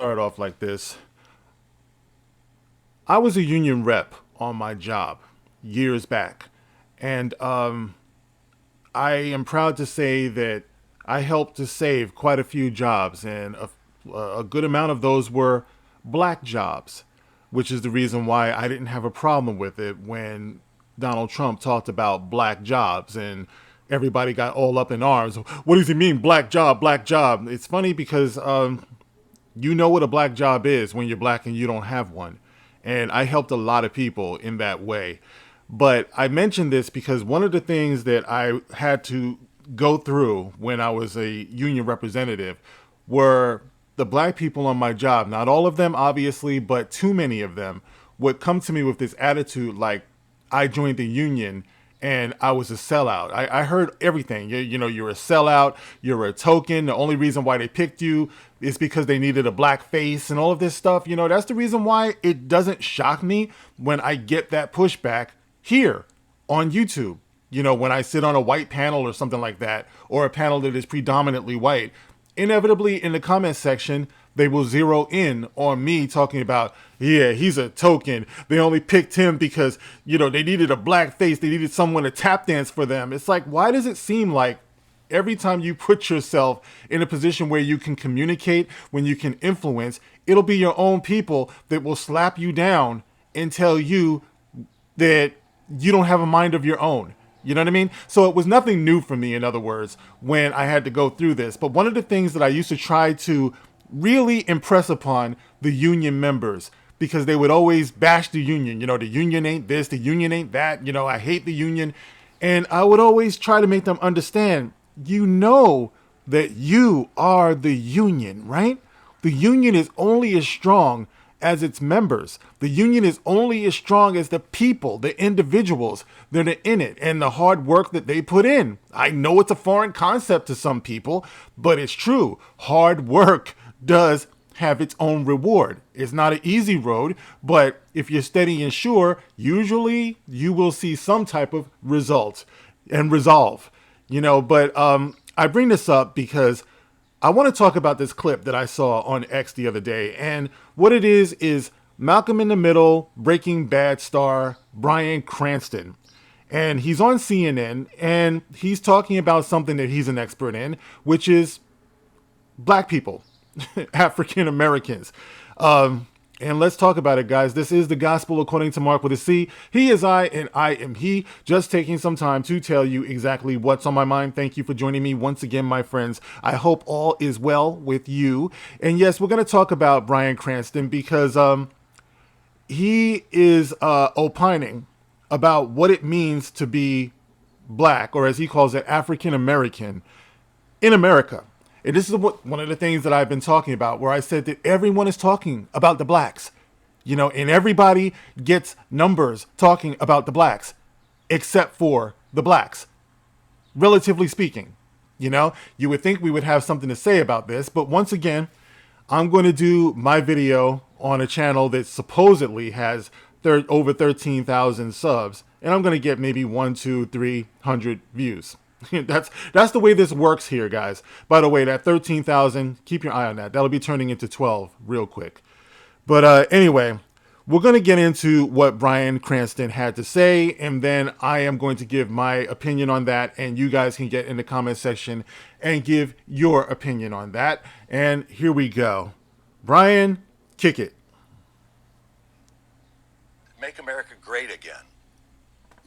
start off like this. I was a union rep on my job years back, and I am proud to say that I helped to save quite a few jobs, and a good amount of those were black jobs, which is the reason why I didn't have a problem with it when Donald Trump talked about black jobs and everybody got all up in arms. What does he mean, black job, black job? It's funny because you know what a black job is when you're black and you don't have one. And I helped a lot of people in that way. But I mentioned this because one of the things that I had to go through when I was a union representative were the black people on my job. Not all of them, obviously, but too many of them would come to me with this attitude like I joined the union and I was a sellout. I heard everything. You know, you're a sellout, you're a token. The only reason why they picked you is because they needed a black face and all of this stuff. You know, that's the reason why it doesn't shock me when I get that pushback here on YouTube. You know, when I sit on a white panel or something like that, or a panel that is predominantly white, inevitably in the comment section, they will zero in on me talking about, yeah, he's a token. They only picked him because, you know, they needed a black face. They needed someone to tap dance for them. It's like, why does it seem like every time you put yourself in a position where you can communicate, when you can influence, it'll be your own people that will slap you down and tell you that you don't have a mind of your own. You know what I mean? So it was nothing new for me, in other words, when I had to go through this. But one of the things that I used to try to really impress upon the union members, because they would always bash the union. You know, the union ain't this, the union ain't that. You know, I hate the union. And I would always try to make them understand, you know, that you are the union, right? The union is only as strong as its members. The union is only as strong as the people, the individuals that are in it, and the hard work that they put in. I know it's a foreign concept to some people, but it's true. Hard work does have its own reward. It's not an easy road, but if you're steady and sure, usually you will see some type of result and resolve. You know, but I bring this up because I want to talk about this clip that I saw on X the other day. And what it is Malcolm in the Middle, Breaking Bad star Bryan Cranston. And he's on CNN and he's talking about something that he's an expert in, which is black people, African Americans. And let's talk about it, guys. This is the gospel according to Mark with a C. He is I, and I am he. Just taking some time to tell you exactly what's on my mind. Thank you for joining me once again, my friends. I hope all is well with you. And yes, we're going to talk about Bryan Cranston because he is opining about what it means to be black, or as he calls it, African American in America. And this is one of the things that I've been talking about, where I said that everyone is talking about the blacks, you know, and everybody gets numbers talking about the blacks, except for the blacks, relatively speaking. You know, you would think we would have something to say about this, but once again, I'm going to do my video on a channel that supposedly has over 13,000 subs, and I'm going to get maybe 100, 200, 300 views. That's the way this works here, guys. By the way, that 13,000, keep your eye on that. That'll be turning into 12 real quick. But anyway, we're going to get into what Bryan Cranston had to say, and then I am going to give my opinion on that, and you guys can get in the comment section and give your opinion on that. And here we go. Bryan, kick it. Make America great again.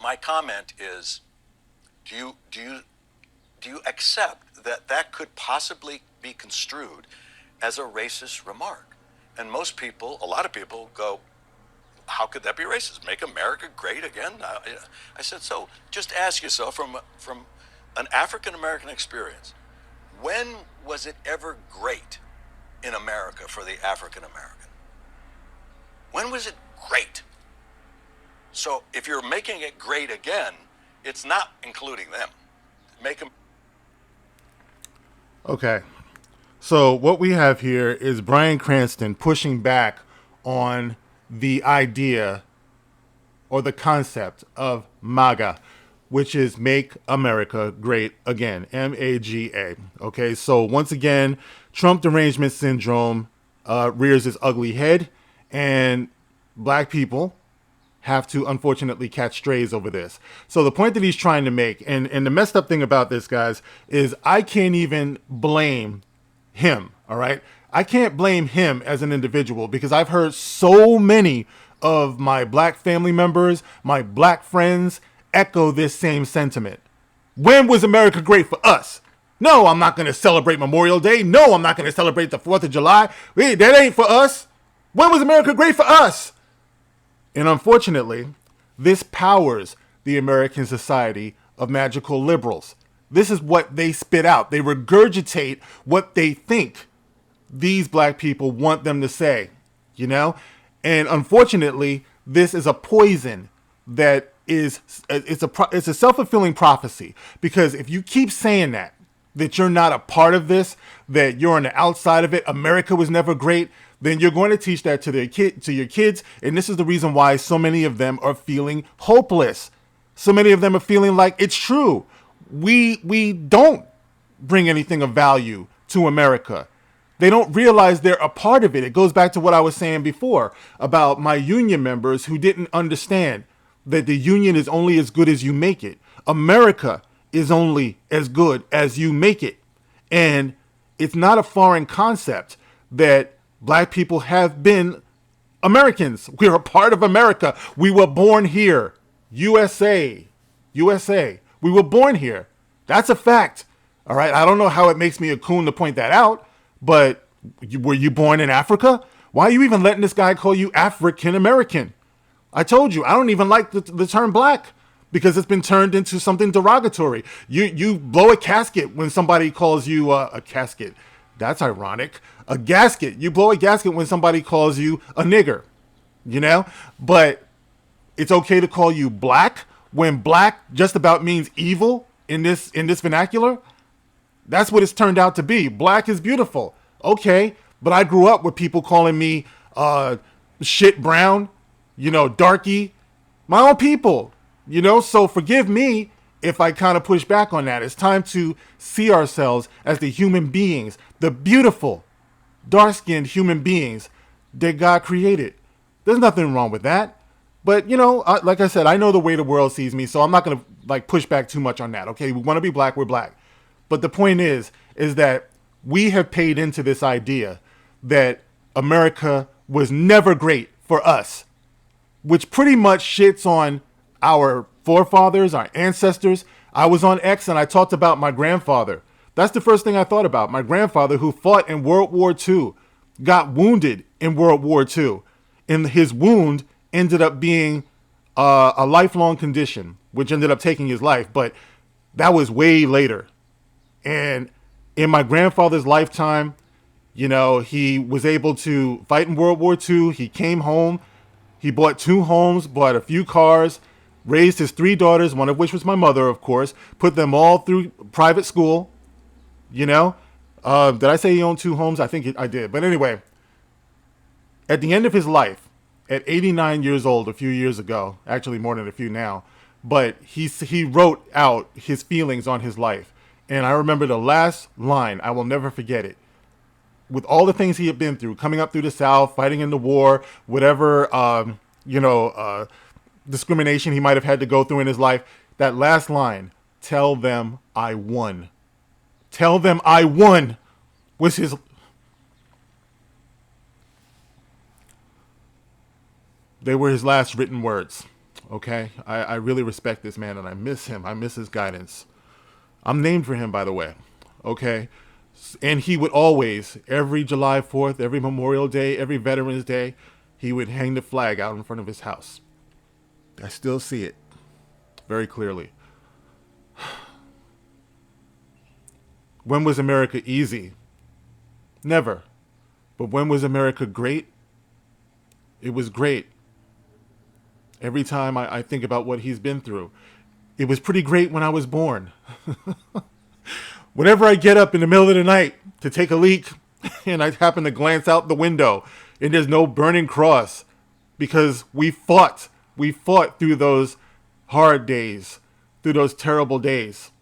My comment is, do you accept that that could possibly be construed as a racist remark? And most people, a lot of people go, how could that be racist? Make America great again? I said, so just ask yourself from an African American experience, when was it ever great in America for the African American? When was it great? So if you're making it great again, it's not including them. Make them. Okay. So what we have here is Bryan Cranston pushing back on the idea or the concept of MAGA, which is Make America Great Again, MAGA. Okay, so once again, Trump derangement syndrome rears its ugly head, and black people have to unfortunately catch strays over this. So the point that he's trying to make, and the messed up thing about this, guys, is I can't even blame him, all right? I can't blame him as an individual because I've heard so many of my black family members, my black friends, echo this same sentiment. When was America great for us? No, I'm not going to celebrate Memorial Day. No, I'm not going to celebrate the 4th of July. That ain't for us. When was America great for us? And unfortunately, this powers the American society of magical liberals. This is what they spit out. They regurgitate what they think these black people want them to say, you know? And unfortunately, this is a poison that is, it's a self-fulfilling prophecy. Because if you keep saying that you're not a part of this, that you're on the outside of it, America was never great, then you're going to teach that to your kids. And this is the reason why so many of them are feeling hopeless. So many of them are feeling like it's true. We don't bring anything of value to America. They don't realize they're a part of it. It goes back to what I was saying before about my union members who didn't understand that the union is only as good as you make it. America is only as good as you make it. And it's not a foreign concept that black people have been Americans. We're a part of America. We were born here. USA. We were born here. That's a fact. All right. I don't know how it makes me a coon to point that out, but were you born in Africa? Why are you even letting this guy call you African American? I told you, I don't even like the term black because it's been turned into something derogatory. You blow a casket when somebody calls you a casket. That's ironic. A gasket. You blow a gasket when somebody calls you a nigger, you know? But it's okay to call you black when black just about means evil in this vernacular. That's what it's turned out to be. Black is beautiful. Okay. But I grew up with people calling me shit brown, you know, darky, my own people, you know? So forgive me if I kind of push back on that. It's time to see ourselves as the human beings, the beautiful, dark-skinned human beings that God created. There's nothing wrong with that. But, you know, like I said, I know the way the world sees me, so I'm not going to like push back too much on that. Okay, we want to be black, we're black. But the point is that we have paid into this idea that America was never great for us, which pretty much shits on our forefathers, our ancestors. I was on X and I talked about my grandfather. That's the first thing I thought about. My grandfather who fought in World War II, got wounded in World War II. And his wound ended up being a lifelong condition, which ended up taking his life. But that was way later. And in my grandfather's lifetime, you know, he was able to fight in World War II. He came home. He bought 2 homes, bought a few cars, raised his 3 daughters, one of which was my mother, of course, put them all through private school, you know. Did I say he owned 2 homes? I think I did. But anyway, at the end of his life, at 89 years old, a few years ago, actually more than a few now, but he wrote out his feelings on his life. And I remember the last line, I will never forget it. With all the things he had been through, coming up through the South, fighting in the war, whatever, discrimination he might have had to go through in his life, that last line, tell them I won. Tell them I won was his... They were his last written words. Okay? I really respect this man and I miss him. I miss his guidance. I'm named for him, by the way. Okay? And he would always, every July 4th, every Memorial Day, every Veterans Day, he would hang the flag out in front of his house. I still see it very clearly. When was America easy? Never. But when was America great? It was great. Every time I think about what he's been through, it was pretty great when I was born. Whenever I get up in the middle of the night to take a leak and I happen to glance out the window and there's no burning cross because we fought through those hard days, through those terrible days.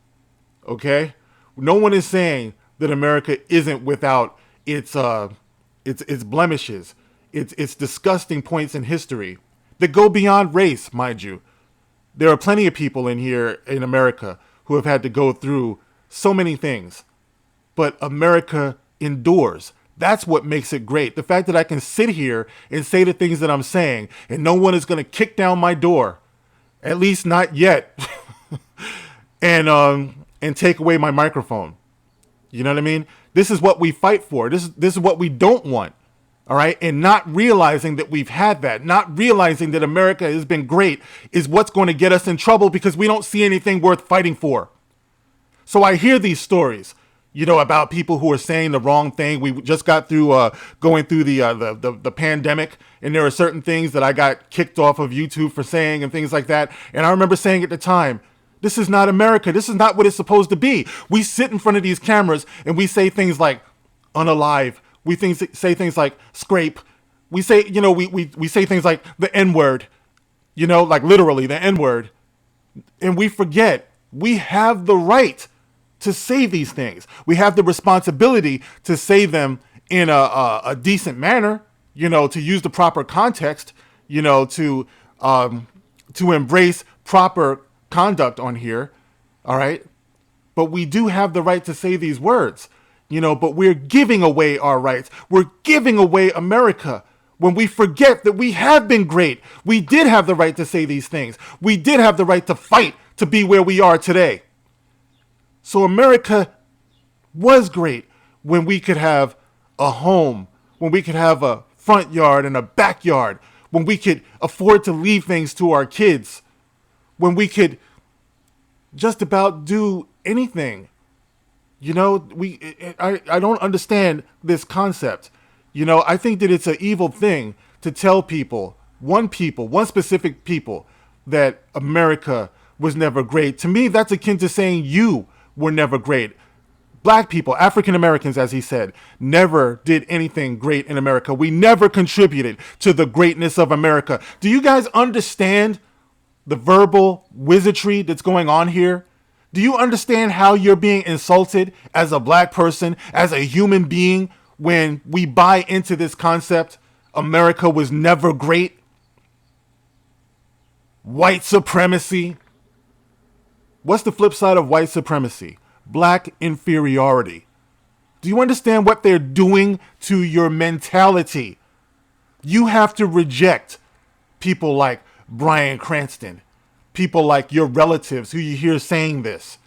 Okay? No one is saying that America isn't without its its blemishes, its disgusting points in history that go beyond race, mind you. There are plenty of people in here in America who have had to go through so many things, but America endures. That's what makes it great. The fact that I can sit here and say the things that I'm saying and no one is going to kick down my door, at least not yet, and take away my microphone. You know what I mean? This is what we fight for. This is what we don't want. All right. And not realizing that we've had that, not realizing that America has been great is what's going to get us in trouble because we don't see anything worth fighting for. So I hear these stories, about people who are saying the wrong thing. We just got through going through the pandemic, and there are certain things that I got kicked off of YouTube for saying and things like that. And I remember saying at the time, this is not America. This is not what it's supposed to be. We sit in front of these cameras and we say things like unalive. We say things like scrape. We say, we say things like the N-word, like literally the N-word. And we forget we have the right to say these things. We have the responsibility to say them in a decent manner, to use the proper context, to embrace proper conduct on here. All right. But we do have the right to say these words, but we're giving away our rights. We're giving away America when we forget that we have been great. We did have the right to say these things. We did have the right to fight to be where we are today. So America was great when we could have a home, when we could have a front yard and a backyard, when we could afford to leave things to our kids, when we could just about do anything. I don't understand this concept. I think that it's an evil thing to tell one specific people, that America was never great. To me, that's akin to saying you were never great. Black people, African Americans, as he said, never did anything great in America. We never contributed to the greatness of America. Do you guys understand the verbal wizardry that's going on here? Do you understand how you're being insulted as a black person, as a human being, when we buy into this concept? America was never great. White supremacy. What's the flip side of white supremacy? Black inferiority. Do you understand what they're doing to your mentality? You have to reject people like Bryan Cranston, people like your relatives who you hear saying this,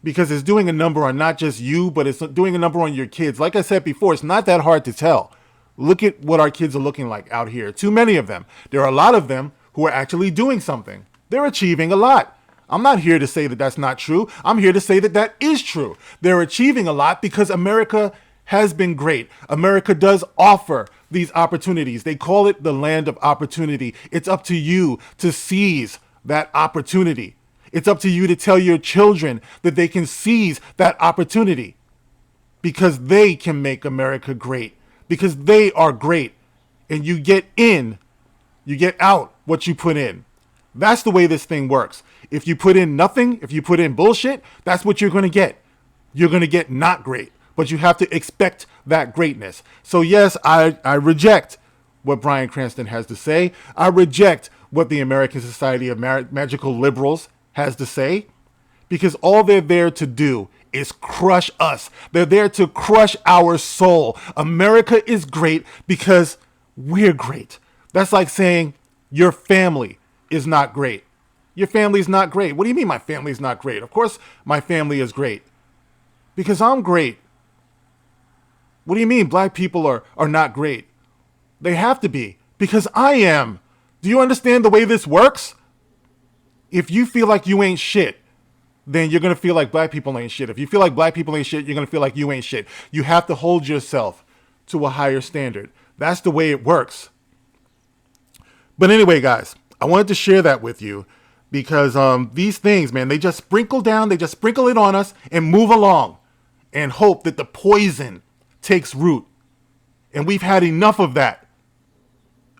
because it's doing a number on not just you, but it's doing a number on your kids. Like I said before, it's not that hard to tell. Look at what our kids are looking like out here. Too many of them. There are a lot of them who are actually doing something. They're achieving a lot. I'm not here to say that that's not true. I'm here to say that that is true. They're achieving a lot because America has been great. America does offer these opportunities. They call it the land of opportunity. It's up to you to seize that opportunity. It's up to you to tell your children that they can seize that opportunity because they can make America great, because they are great. And you get out what you put in. That's the way this thing works. If you put in nothing, if you put in bullshit, that's what you're going to get. You're going to get not great, but you have to expect that greatness. So yes, I reject what Bryan Cranston has to say. I reject what the American Society of Magical Liberals has to say, because all they're there to do is crush us. They're there to crush our soul. America is great because we're great. That's like saying your family is not great. Your family's not great. What do you mean my family's not great? Of course my family is great because I'm great. What do you mean black people are not great? They have to be because I am. Do you understand the way this works? If you feel like you ain't shit, then you're going to feel like black people ain't shit. If you feel like black people ain't shit, you're going to feel like you ain't shit. You have to hold yourself to a higher standard. That's the way it works. But anyway, guys, I wanted to share that with you because these things, man, they just sprinkle down, they just sprinkle it on us and move along and hope that the poison takes root. And we've had enough of that.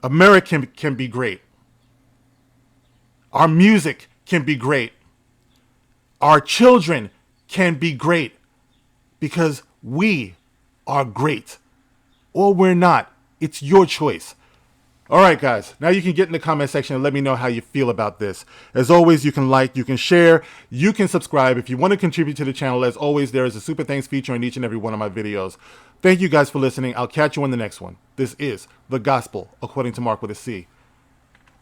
America can be great. Our music can be great. Our children can be great because we are great. or we're not. It's your choice. All right, guys. Now you can get in the comment section and let me know how you feel about this. As always, you can like, you can share, you can subscribe. If you want to contribute to the channel, as always, there is a super thanks feature in each and every one of my videos. Thank you guys for listening. I'll catch you on the next one. This is The Gospel According to Mark with a C.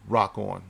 Rock on.